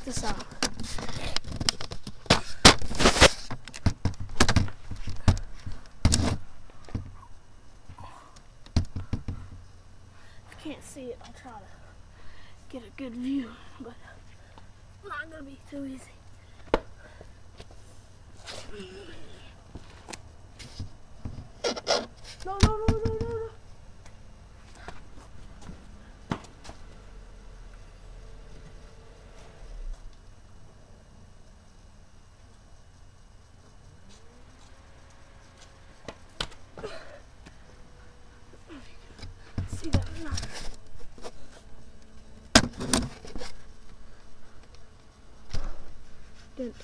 this out. If you can't see it, I'll try to get a good view, but not gonna be too easy. No, no, no, no, no, no. See that or not? Didn't.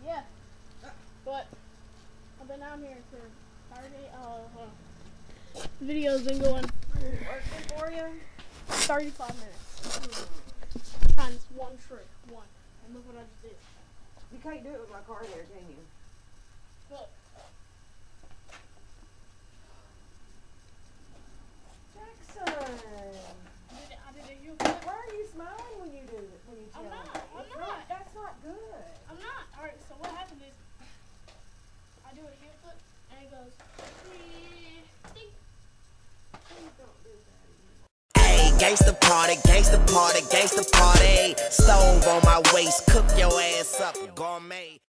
Yeah, but I've been out here for 30. Video's been going. Working for you? 35 minutes. Times one tree. One. And look what I just did. You can't do it with my car there, can you? Look. Jackson! I did a U-flip. Why are you smiling when you do it? When you tell I'm me? not. I'm It's not. That's not good. I'm not. Alright, so what happened is I do a U-flip and it goes ding. Please don't do that anymore. Hey, gangsta party, gangsta party, gangsta party. Stove on my waist, cook your ass up, gourmet.